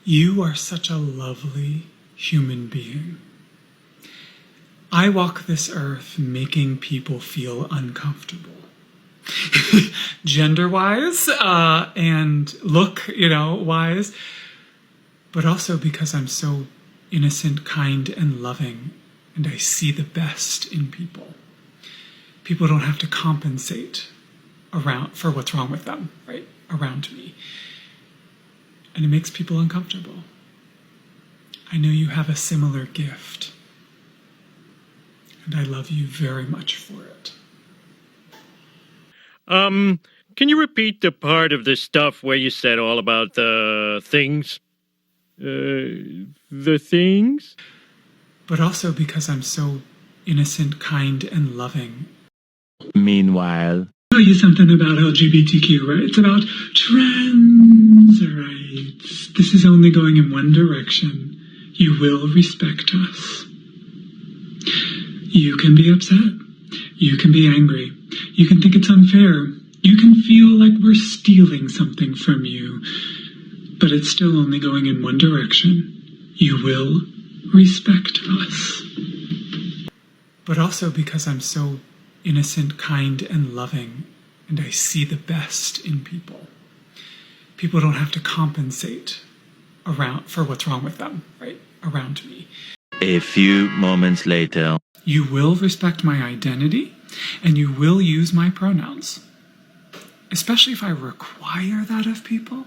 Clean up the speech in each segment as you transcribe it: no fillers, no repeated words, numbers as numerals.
You are such a lovely human being. I walk this earth making people feel uncomfortable. Gender-wise, and look, wise, but also because I'm so innocent, kind, and loving, and I see the best in people. People don't have to compensate for what's wrong with them, right, around me. And it makes people uncomfortable. I know you have a similar gift, and I love you very much for it. Can you repeat the part of the stuff where you said all about the things? The things? But also because I'm so innocent, kind, and loving. Meanwhile, I'll tell you something about LGBTQ rights, about trans rights. This is only going in one direction. You will respect us. You can be upset. You can be angry. You can think it's unfair. You can feel like we're stealing something from you. But it's still only going in one direction. You will respect us. But also because I'm so innocent, kind, and loving, and I see the best in people. People don't have to compensate for what's wrong with them, right, around me. a few moments later. You will respect my identity, and you will use my pronouns. Especially if I require that of people.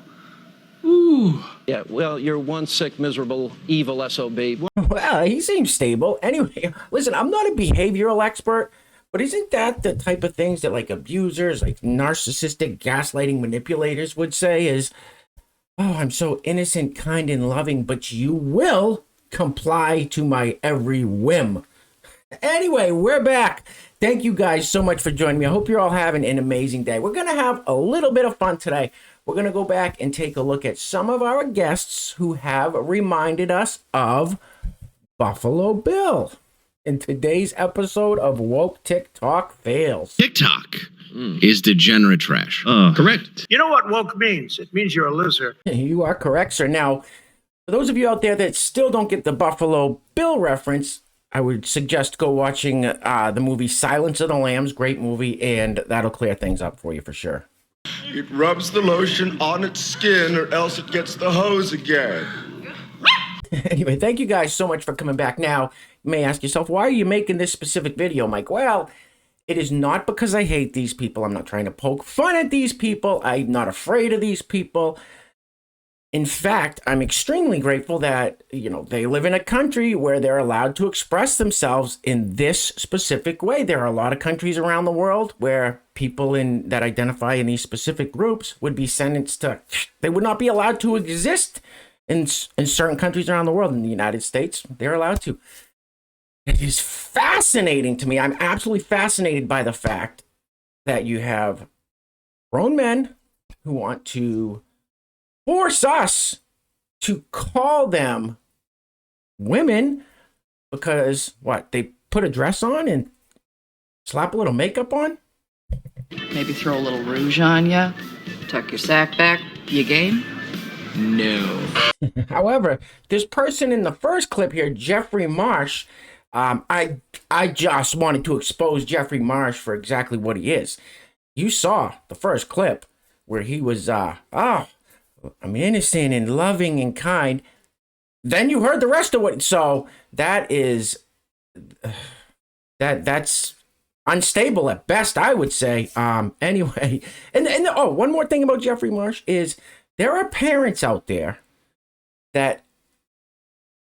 Ooh. Yeah, well, you're one sick, miserable, evil SOB. Well, he seems stable. Anyway, listen, I'm not a behavioral expert, but isn't that the type of things that like abusers, like narcissistic, gaslighting manipulators would say is, oh, I'm so innocent, kind, and loving, but you will comply to my every whim. Anyway, we're back. Thank you guys so much for joining me. I hope you're all having an amazing day. We're going to have a little bit of fun today. We're going to go back and take a look at some of our guests who have reminded us of Buffalo Bill in today's episode of Woke TikTok Fails. TikTok is degenerate trash. Correct. You know what woke means? It means you're a loser. You are correct, sir. Now, for those of you out there that still don't get the Buffalo Bill reference, I would suggest go watching the movie Silence of the Lambs. Great movie, and that'll clear things up for you for sure. It rubs the lotion on its skin or else it gets the hose again. Anyway, thank you guys so much for coming back. Now, you may ask yourself, why are you making this specific video, Mike? Well, it is not because I hate these people. I'm not trying to poke fun at these people. I'm not afraid of these people. In fact, I'm extremely grateful that, they live in a country where they're allowed to express themselves in this specific way. There are a lot of countries around the world where people that identify in these specific groups would be sentenced to, they would not be allowed to exist in certain countries around the world. In the United States, they're allowed to. It is fascinating to me. I'm absolutely fascinated by the fact that you have grown men who want to force us to call them women because, they put a dress on and slap a little makeup on? Maybe throw a little rouge on ya, tuck your sack back, you game? No. However, this person in the first clip here, Jeffrey Marsh, I just wanted to expose Jeffrey Marsh for exactly what he is. You saw the first clip where he was, I'm innocent and loving and kind. Then you heard the rest of what. So that is that's unstable at best, I would say. Anyway, and one more thing about Jeffrey Marsh is there are parents out there that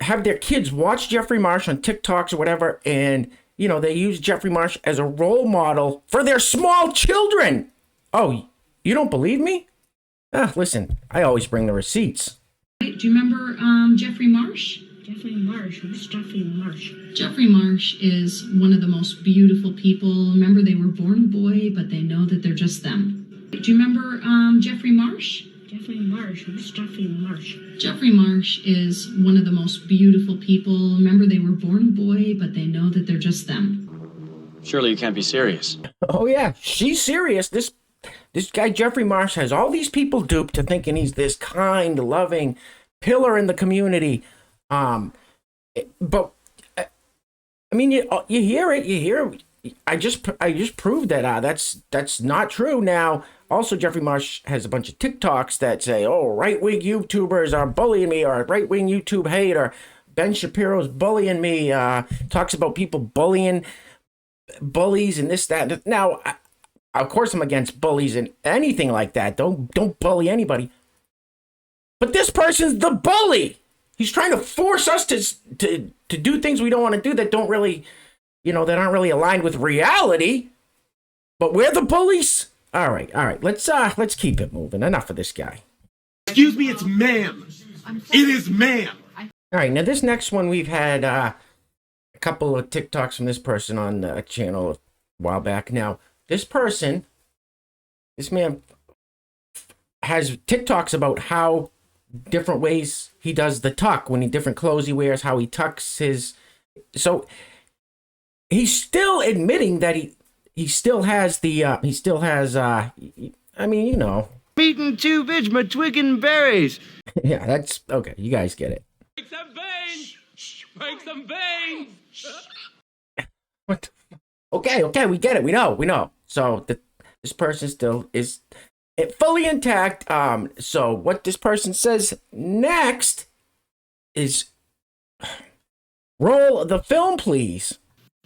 have their kids watch Jeffrey Marsh on TikToks or whatever, and they use Jeffrey Marsh as a role model for their small children. Oh, you don't believe me? Listen, I always bring the receipts. Do you remember Jeffrey Marsh? Jeffrey Marsh? Who's Jeffrey Marsh? Jeffrey Marsh is one of the most beautiful people. Remember, they were born a boy, but they know that they're just them. Do you remember Jeffrey Marsh? Jeffrey Marsh? Who's Jeffrey Marsh? Jeffrey Marsh is one of the most beautiful people. Remember, they were born a boy, but they know that they're just them. Surely you can't be serious. Oh, yeah, she's serious. This guy, Jeffrey Marsh, has all these people duped to thinking he's this kind, loving, pillar in the community. But I mean, you hear it. I just proved that that's not true. Now, also Jeffrey Marsh has a bunch of TikToks that say, "Oh, right-wing YouTubers are bullying me," or "Right-wing YouTube hate," or "Ben Shapiro's bullying me." Talks about people bullies and this, that. Now, of course, I'm against bullies and anything like that. Don't bully anybody. But this person's the bully. He's trying to force us to do things we don't want to do that don't really, that aren't really aligned with reality. But we're the bullies. All right. Let's keep it moving. Enough of this guy. Excuse me, it's ma'am. It is ma'am. All right, now this next one, we've had a couple of TikToks from this person on the channel a while back. Now, this man has TikToks about how different ways he does the tuck, different clothes he wears, how he tucks his. So he's still admitting that he still has the Eating two Vijma twigging berries. Yeah, that's okay. You guys get it. Break some veins. Break some veins. What? Okay, we get it. We know. So this person still is fully intact. So what this person says next is, roll the film, please.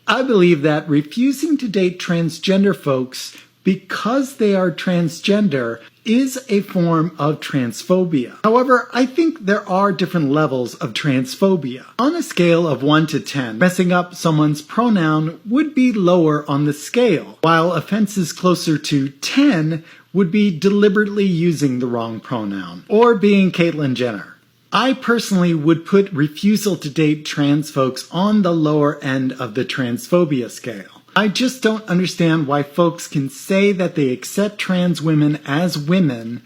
I believe that refusing to date transgender folks because they are transgender is a form of transphobia. However, I think there are different levels of transphobia. On a scale of 1 to 10, messing up someone's pronoun would be lower on the scale, while offenses closer to 10 would be deliberately using the wrong pronoun, or being Caitlyn Jenner. I personally would put refusal to date trans folks on the lower end of the transphobia scale. I just don't understand why folks can say that they accept trans women as women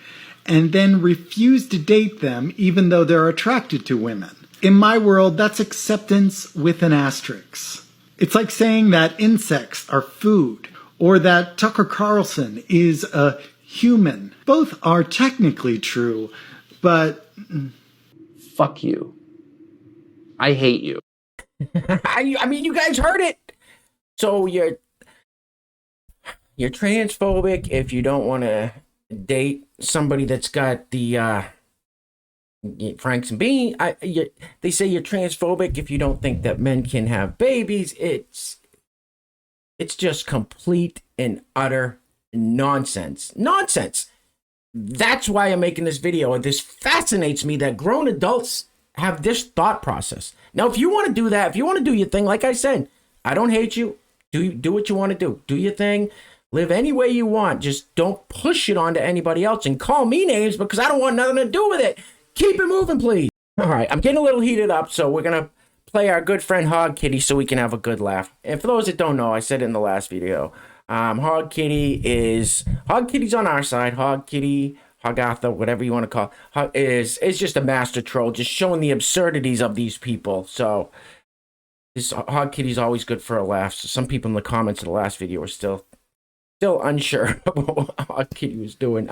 and then refuse to date them even though they're attracted to women. In my world, that's acceptance with an asterisk. It's like saying that insects are food, or that Tucker Carlson is a human. Both are technically true, but... Fuck you. I hate you. I mean, you guys heard it. So you're transphobic if you don't want to date somebody that's got the Franks and Beans. They say you're transphobic if you don't think that men can have babies. It's just complete and utter nonsense. That's why I'm making this video. This fascinates me that grown adults have this thought process. Now, if you want to do that, if you want to do your thing, like I said, I don't hate you. Do what you want to do. Do your thing. Live any way you want. Just don't push it onto anybody else and call me names because I don't want nothing to do with it. Keep it moving, please. All right, I'm getting a little heated up, so we're going to play our good friend Hog Kitty so we can have a good laugh. And for those that don't know, I said it in the last video. Hog Kitty's on our side. Hog Kitty, Hogatha, whatever you want to call it, is just a master troll, just showing the absurdities of these people. So this Hog Kitty's always good for a laugh. So some people in the comments of the last video are still unsure about what Hog Kitty was doing.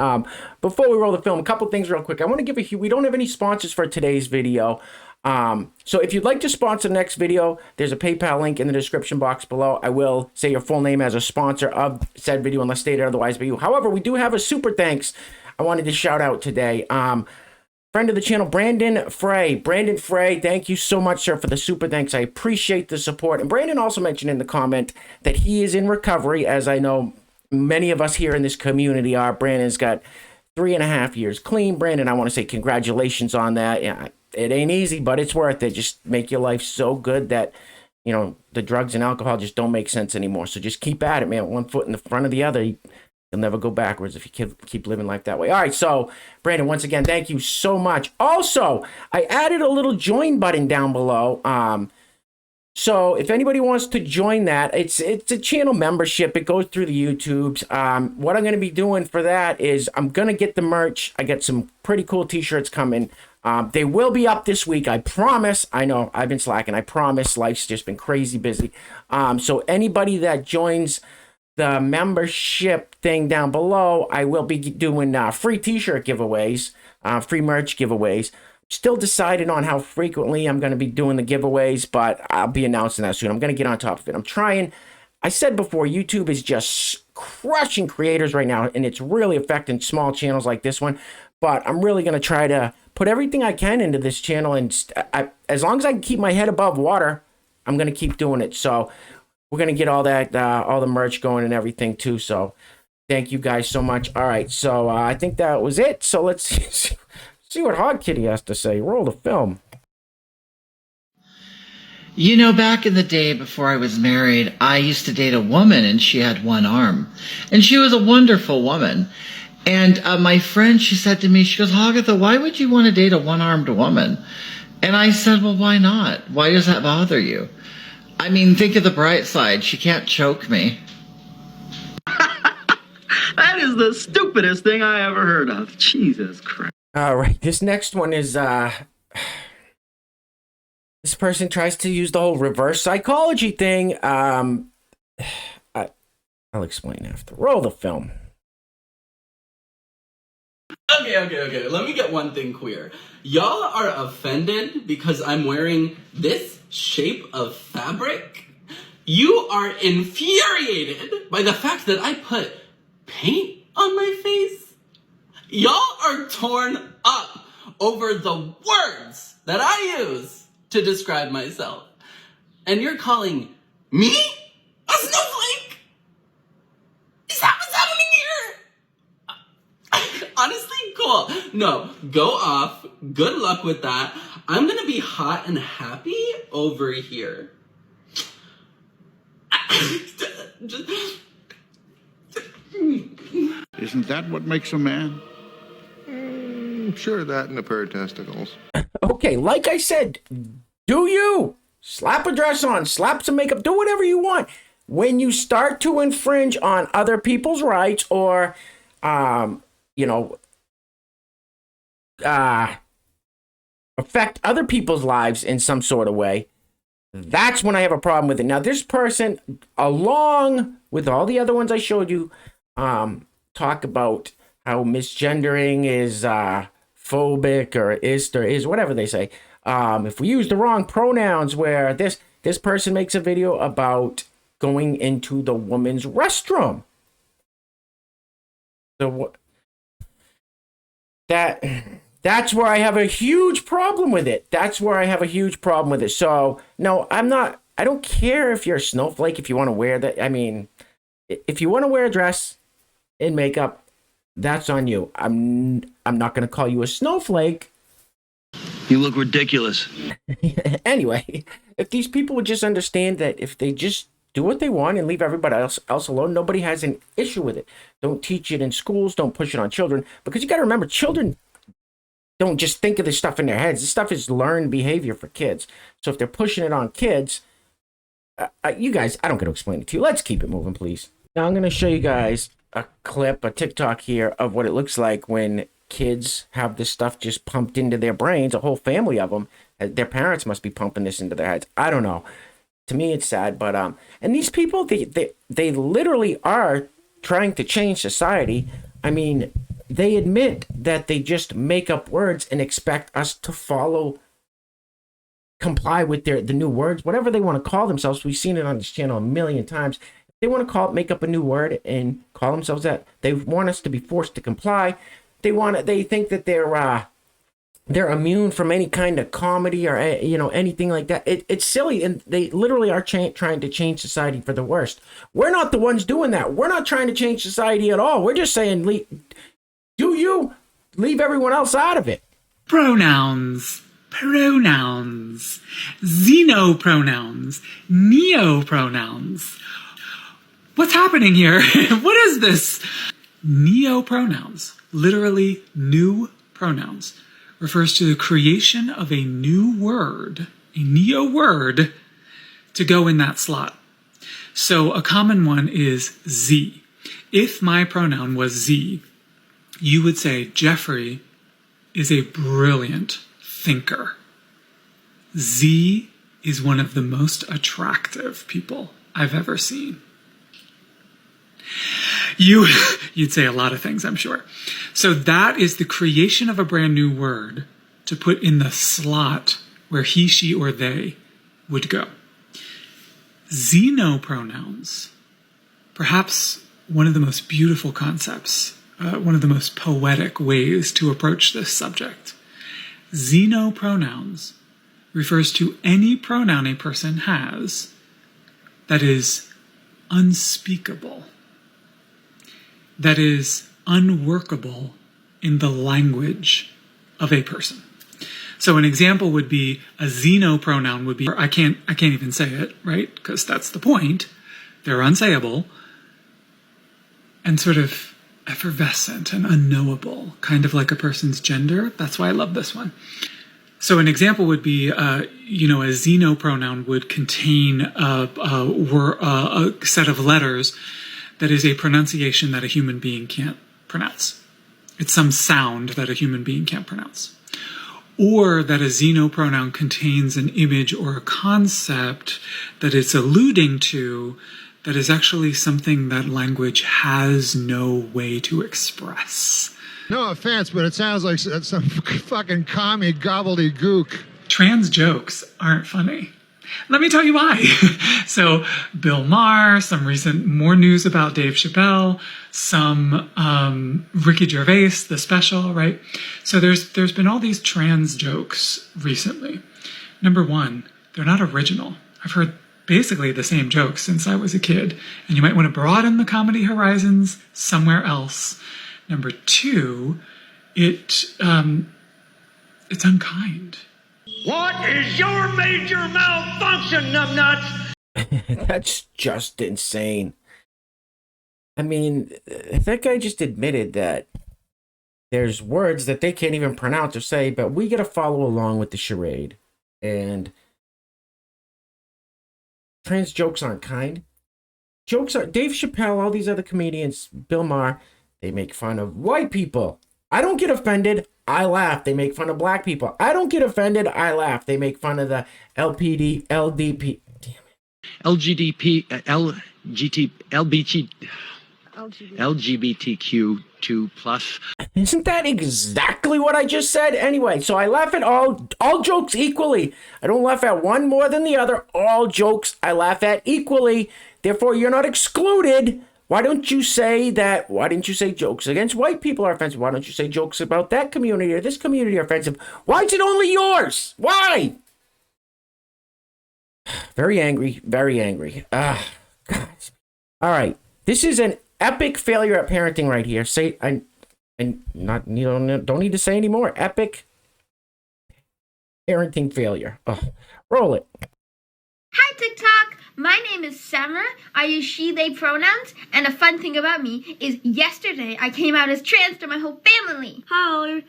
Before we roll the film, a couple things real quick. I want to give we don't have any sponsors for today's video. So if you'd like to sponsor the next video, there's a PayPal link in the description box below. I will say your full name as a sponsor of said video unless stated otherwise by you. However, we do have a super thanks I wanted to shout out today. Friend of the channel, Brandon Frey. Brandon Frey, thank you so much, sir, for the super thanks. I appreciate the support. And Brandon also mentioned in the comment that he is in recovery, as I know many of us here in this community are. Brandon's got 3.5 years clean. Brandon, I want to say congratulations on that. Yeah, it ain't easy, but it's worth it. Just make your life so good that, the drugs and alcohol just don't make sense anymore. So just keep at it, man. One foot in the front of the other. You'll never go backwards if you keep living life that way. All right, so, Brandon, once again, thank you so much. Also, I added a little join button down below. So if anybody wants to join that, it's a channel membership. It goes through the YouTubes. What I'm going to be doing for that is I'm going to get the merch. I got some pretty cool t-shirts coming. They will be up this week. I promise. I know I've been slacking. I promise. Life's just been crazy busy. So anybody that joins the membership thing down below, I will be doing free t-shirt giveaways, free merch giveaways. Still deciding on how frequently I'm going to be doing the giveaways, but I'll be announcing that soon. I'm going to get on top of it. I'm trying. I said before, YouTube is just crushing creators right now, and it's really affecting small channels like this one. But I'm really going to try to put everything I can into this channel, and as long as I can keep my head above water, I'm going to keep doing it. So we're going to get all that, all the merch going and everything too. So thank you guys so much. All right, so I think that was it. So let's see what Hog Kitty has to say. Roll the film. You know, back in the day before I was married, I used to date a woman and she had one arm. And she was a wonderful woman. And my friend, she said to me, she goes, Hagatha, why would you want to date a one-armed woman? And I said, well, why not? Why does that bother you? I mean, think of the bright side. She can't choke me. That is the stupidest thing I ever heard of. Jesus Christ. All right, this next one is, this person tries to use the whole reverse psychology thing. I'll explain after. Roll the film. Okay. Let me get one thing clear. Y'all are offended because I'm wearing this shape of fabric? You are infuriated by the fact that I put paint on my face? Y'all are torn up over the words that I use to describe myself. And you're calling me a snowflake? Is that what's happening here? Honestly, cool. No, go off. Good luck with that. I'm gonna be hot and happy over here. Isn't that what makes a man? Sure, that and a pair of testicles. Okay, like I said, do you. Slap a dress on, slap some makeup, do whatever you want. When you start to infringe on other people's rights or, affect other people's lives in some sort of way, that's when I have a problem with it. Now, this person, along with all the other ones I showed you, talk about how misgendering is phobic or is whatever they say. If we use the wrong pronouns, where this person makes a video about going into the woman's restroom. So that's where I have a huge problem with it. So no, I don't care if you're a snowflake, if you want to wear that. I mean, if you want to wear a dress and makeup, that's on you. I'm not going to call you a snowflake. You look ridiculous. Anyway, if these people would just understand that if they just do what they want and leave everybody else alone, nobody has an issue with it. Don't teach it in schools. Don't push it on children. Because you got to remember, children don't just think of this stuff in their heads. This stuff is learned behavior for kids. So if they're pushing it on kids, you guys, I don't get to explain it to you. Let's keep it moving, please. Now I'm going to show you guys a clip, a TikTok here of what it looks like when kids have this stuff just pumped into their brains, a whole family of them. Their parents must be pumping this into their heads. I don't know. To me, it's sad, but and these people, they literally are trying to change society. I mean, they admit that they just make up words and expect us to comply with the new words, whatever they want to call themselves. We've seen it on this channel a million times. They want to make up a new word and call themselves that. They want us to be forced to comply. They think that they're immune from any kind of comedy or anything like that. It's silly, and they literally are trying to change society for the worst. We're not the ones doing that. We're not trying to change society at all. We're just saying, do you leave everyone else out of it? Pronouns, xenopronouns, neopronouns. What's happening here? What is this? Neopronouns, literally new pronouns, refers to the creation of a new word, a neo word, to go in that slot. So a common one is Z. If my pronoun was Z, you would say Jeffrey is a brilliant thinker. Z is one of the most attractive people I've ever seen. You'd say a lot of things, I'm sure. So that is the creation of a brand new word to put in the slot where he, she, or they would go. Xenopronouns, perhaps one of the most beautiful concepts, one of the most poetic ways to approach this subject. Xenopronouns refers to any pronoun a person has that is unspeakable, that is unworkable in the language of a person. So an example would be a xenopronoun would be, I can't even say it, right? Because that's the point. They're unsayable and sort of effervescent and unknowable, kind of like a person's gender. That's why I love this one. So an example would be, a xenopronoun would contain a set of letters that is a pronunciation that a human being can't pronounce. It's some sound that a human being can't pronounce. Or that a xenopronoun contains an image or a concept that it's alluding to that is actually something that language has no way to express. No offense, but it sounds like some fucking commie gobbledygook. Trans jokes aren't funny. Let me tell you why. So Bill Maher, some recent more news about Dave Chappelle, some Ricky Gervais, the special, right? So there's been all these trans jokes recently. Number one, they're not original. I've heard basically the same jokes since I was a kid, and you might want to broaden the comedy horizons somewhere else. Number two, it's unkind. What is your major malfunction, numbnuts? That's just insane. I mean, that guy just admitted that there's words that they can't even pronounce or say, but we got to follow along with the charade. And trans jokes aren't kind. Jokes are, Dave Chappelle, all these other comedians, Bill Maher, they make fun of white people. I don't get offended. I laugh. They make fun of black people. I don't get offended. I laugh. They make fun of the LPD, LDP. Damn it. LGDP, LGBTQ2 plus. Isn't that exactly what I just said? Anyway, so I laugh at all jokes equally. I don't laugh at one more than the other. All jokes I laugh at equally. Therefore, you're not excluded. Why don't you say that? Why didn't you say jokes against white people are offensive? Why don't you say jokes about that community or this community are offensive? Why is it only yours? Why? Very angry, very angry. God. All right, this is an epic failure at parenting right here. Don't need to say any more. Epic parenting failure. Roll it. Hi, TikTok. My name is Summer. I use she, they pronouns. And a fun thing about me is yesterday I came out as trans to my whole family. Hi.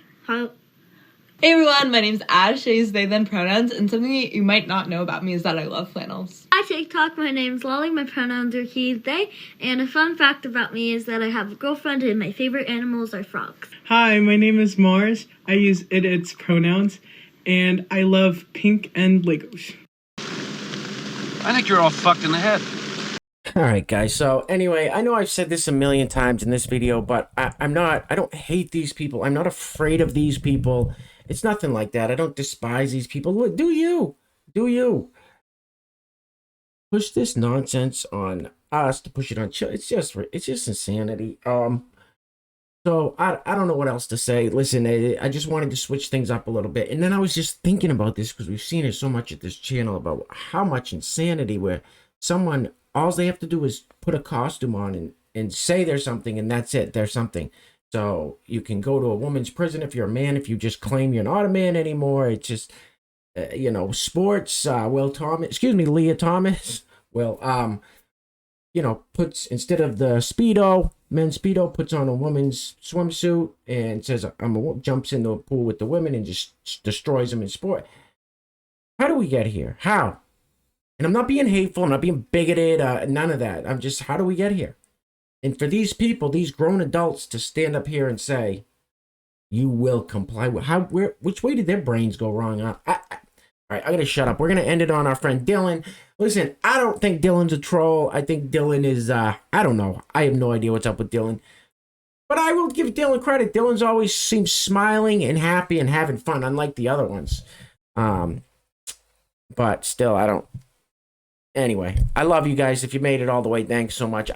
Hey everyone, my name's Ash. I use they, them pronouns. And something you might not know about me is that I love flannels. Hi, TikTok. My name's Lolly. My pronouns are he, they. And a fun fact about me is that I have a girlfriend and my favorite animals are frogs. Hi, my name is Marsh. I use its pronouns. And I love pink and Legos. I think you're all fucked in the head. All right, guys. So anyway, I know I've said this a million times in this video, but I don't hate these people. I'm not afraid of these people. It's nothing like that. I don't despise these people. Do you? Push this nonsense on us to push it on children. It's just insanity. So I don't know what else to say. Listen, I just wanted to switch things up a little bit. And then I was just thinking about this because we've seen it so much at this channel about how much insanity where someone, all they have to do is put a costume on and say they're something and that's it. They're something. So you can go to a woman's prison if you're a man, if you just claim you're not a man anymore. It's just, sports, Leah Thomas, puts, instead of the Speedo, men's Speedo, puts on a woman's swimsuit and says, jumps in the pool with the women and just destroys them in sport. How do we get here? How? And I'm not being hateful, I'm not being bigoted, none of that. I'm just, how do we get here? And for these people, these grown adults to stand up here and say, you will comply with, which way did their brains go wrong? All right, I'm going to shut up. We're going to end it on our friend Dylan. Listen, I don't think Dylan's a troll. I think Dylan is, I don't know. I have no idea what's up with Dylan. But I will give Dylan credit. Dylan's always seems smiling and happy and having fun, unlike the other ones. But still, I don't. Anyway, I love you guys. If you made it all the way, thanks so much.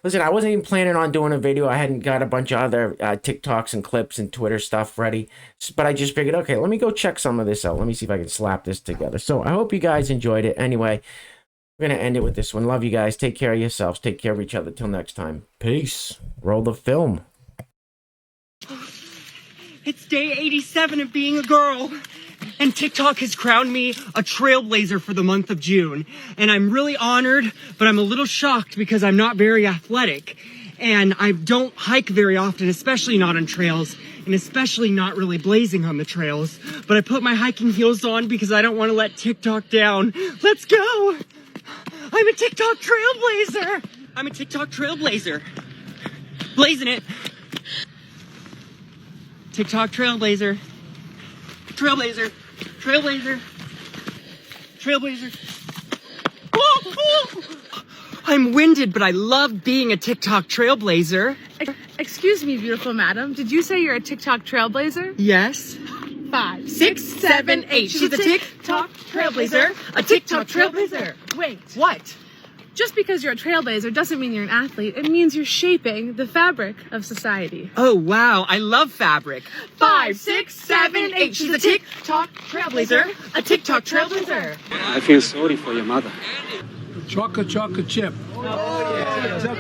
Listen, I wasn't even planning on doing a video. I hadn't got a bunch of other TikToks and clips and Twitter stuff ready. But I just figured, okay, let me go check some of this out. Let me see if I can slap this together. So I hope you guys enjoyed it. Anyway, we're going to end it with this one. Love you guys. Take care of yourselves. Take care of each other. Till next time. Peace. Roll the film. It's day 87 of being a girl, and TikTok has crowned me a trailblazer for the month of June. And I'm really honored, but I'm a little shocked because I'm not very athletic. And I don't hike very often, especially not on trails, and especially not really blazing on the trails. But I put my hiking heels on because I don't want to let TikTok down. Let's go! I'm a TikTok trailblazer! I'm a TikTok trailblazer. Blazing it. TikTok trailblazer. Trailblazer. Trailblazer. Trailblazer. Oh, oh. I'm winded, but I love being a TikTok trailblazer. Excuse me, beautiful madam. Did you say you're a TikTok trailblazer? Yes. 5, 6, 7, 8. She's a TikTok trailblazer. A TikTok trailblazer. Wait. What? Just because you're a trailblazer doesn't mean you're an athlete. It means you're shaping the fabric of society. Oh, wow. I love fabric. 5, 6, 7, 8. She's a TikTok trailblazer. A TikTok trailblazer. I feel sorry for your mother. Chocolate chip. Oh, yeah.